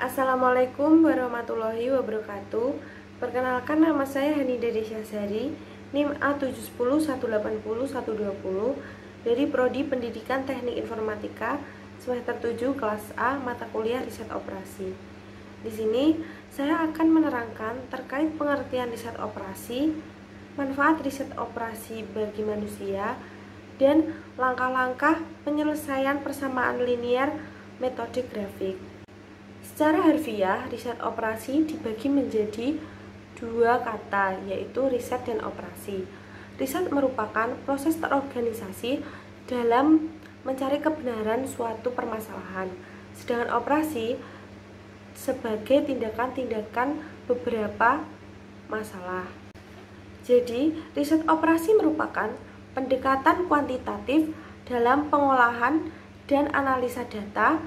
Assalamualaikum warahmatullahi wabarakatuh. Perkenalkan, nama saya Hanida Desyazari, NIM A70180-120 dari Prodi Pendidikan Teknik Informatika semester 7 kelas A mata kuliah riset operasi. Di sini saya akan menerangkan terkait pengertian riset operasi, manfaat riset operasi bagi manusia, dan langkah-langkah penyelesaian persamaan linear metode grafik. Secara harfiah, riset operasi dibagi menjadi dua kata, yaitu riset dan operasi. Riset merupakan proses terorganisasi dalam mencari kebenaran suatu permasalahan, sedangkan operasi sebagai tindakan-tindakan beberapa masalah. Jadi, riset operasi merupakan pendekatan kuantitatif dalam pengolahan dan analisa data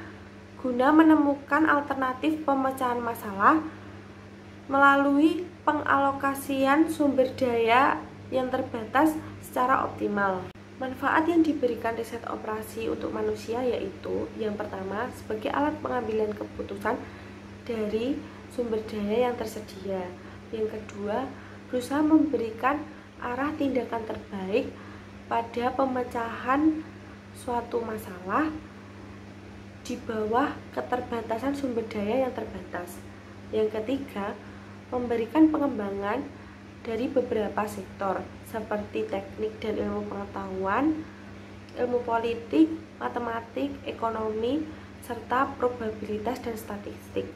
guna menemukan alternatif pemecahan masalah melalui pengalokasian sumber daya yang terbatas secara optimal. Manfaat yang diberikan riset operasi untuk manusia yaitu yang pertama, sebagai alat pengambilan keputusan dari sumber daya yang tersedia. Yang kedua, berusaha memberikan arah tindakan terbaik pada pemecahan suatu masalah di bawah keterbatasan sumber daya yang terbatas. Yang ketiga, memberikan pengembangan dari beberapa sektor seperti teknik dan ilmu pengetahuan, ilmu politik, matematik, ekonomi, serta probabilitas dan statistik.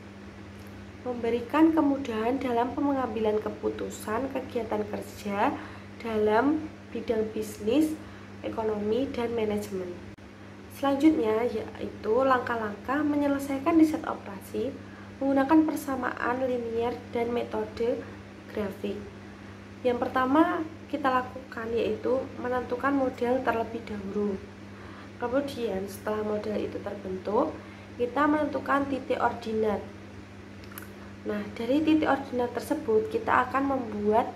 Memberikan kemudahan dalam pengambilan keputusan kegiatan kerja dalam bidang bisnis, ekonomi, dan manajemen. Selanjutnya yaitu langkah-langkah menyelesaikan riset operasi menggunakan persamaan linier dan metode grafik. Yang pertama kita lakukan yaitu menentukan model terlebih dahulu. Kemudian setelah model itu terbentuk, kita menentukan titik ordinat. Nah, dari titik ordinat tersebut kita akan membuat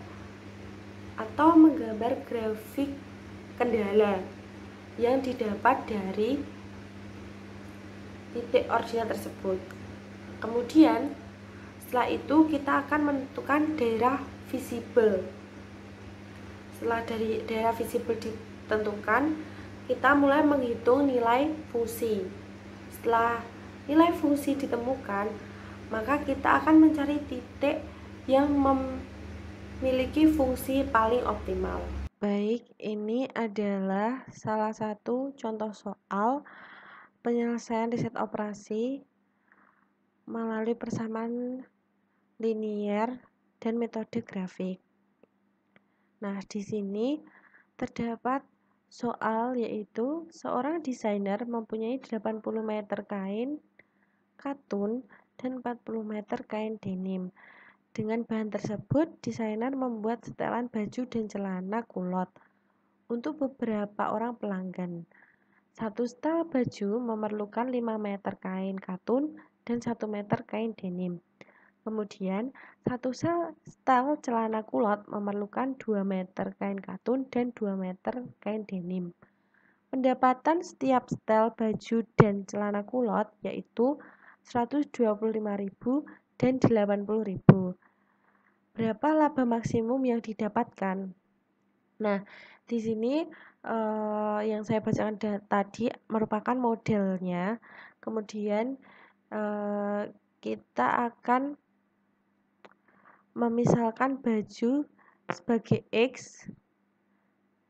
atau menggambar grafik kendala yang didapat dari titik ordinat tersebut. Kemudian setelah itu kita akan menentukan daerah visible. Setelah dari daerah visible ditentukan, kita mulai menghitung nilai fungsi. Setelah nilai fungsi ditemukan, maka kita akan mencari titik yang memiliki fungsi paling optimal. Baik, ini adalah salah satu contoh soal penyelesaian riset operasi melalui persamaan linier dan metode grafik. Nah, di sini terdapat soal yaitu seorang desainer mempunyai 80 meter kain katun dan 40 meter kain denim. Dengan bahan tersebut, desainer membuat setelan baju dan celana kulot untuk beberapa orang pelanggan. Satu setel baju memerlukan 5 meter kain katun dan 1 meter kain denim. Kemudian, satu setel celana kulot memerlukan 2 meter kain katun dan 2 meter kain denim. Pendapatan setiap setel baju dan celana kulot yaitu 125.000 dan 80.000. Berapa laba maksimum yang didapatkan? Nah, di sini yang saya bacakan tadi merupakan modelnya. Kemudian kita akan memisalkan baju sebagai X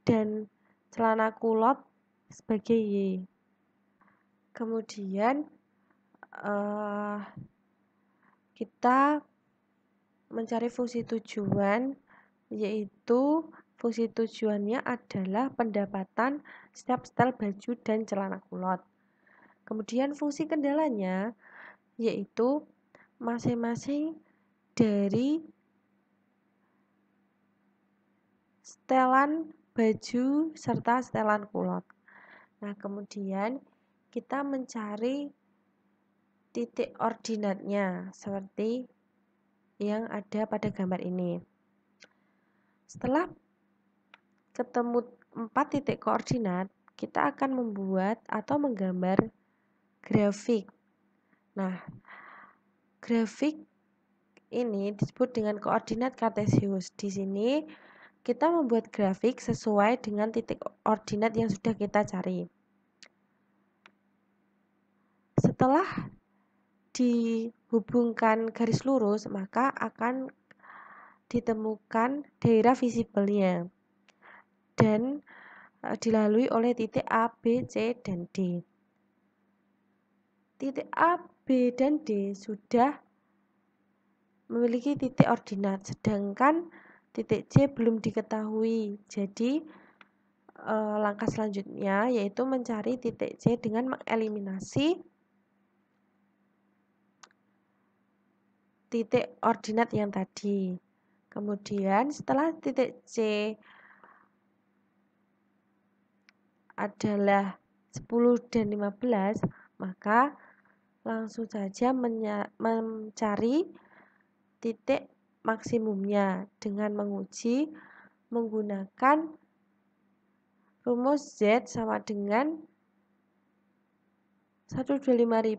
dan celana kulot sebagai Y. Kemudian kita mencari fungsi tujuan, yaitu fungsi tujuannya adalah pendapatan setiap setel baju dan celana kulot. Kemudian fungsi kendalanya yaitu masing-masing dari setelan baju serta setelan kulot. Nah, kemudian kita mencari titik ordinatnya seperti yang ada pada gambar ini. Setelah ketemu 4 titik koordinat, kita akan membuat atau menggambar grafik. Nah, grafik ini disebut dengan koordinat kartesius. Di sini kita membuat grafik sesuai dengan titik ordinat yang sudah kita cari. Setelah dihubungkan garis lurus, maka akan ditemukan daerah visibelnya dan dilalui oleh titik A, B, C, dan D. Titik A, B, dan D sudah memiliki titik ordinat, sedangkan titik C belum diketahui. Jadi langkah selanjutnya yaitu mencari titik C dengan mengeliminasi titik ordinat yang tadi. Kemudian setelah titik C adalah 10 dan 15, maka langsung saja mencari titik maksimumnya dengan menguji menggunakan rumus Z sama dengan 125.000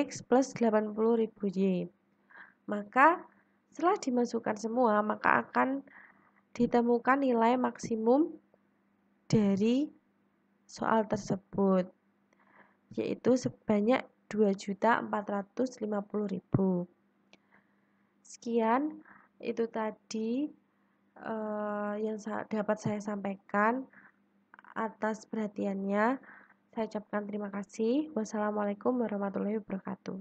X plus 80.000 Y. Maka setelah dimasukkan semua, maka akan ditemukan nilai maksimum dari soal tersebut, yaitu sebanyak 2.450.000. Sekian, itu tadi yang dapat saya sampaikan. Atas perhatiannya, saya ucapkan terima kasih. Wassalamualaikum warahmatullahi wabarakatuh.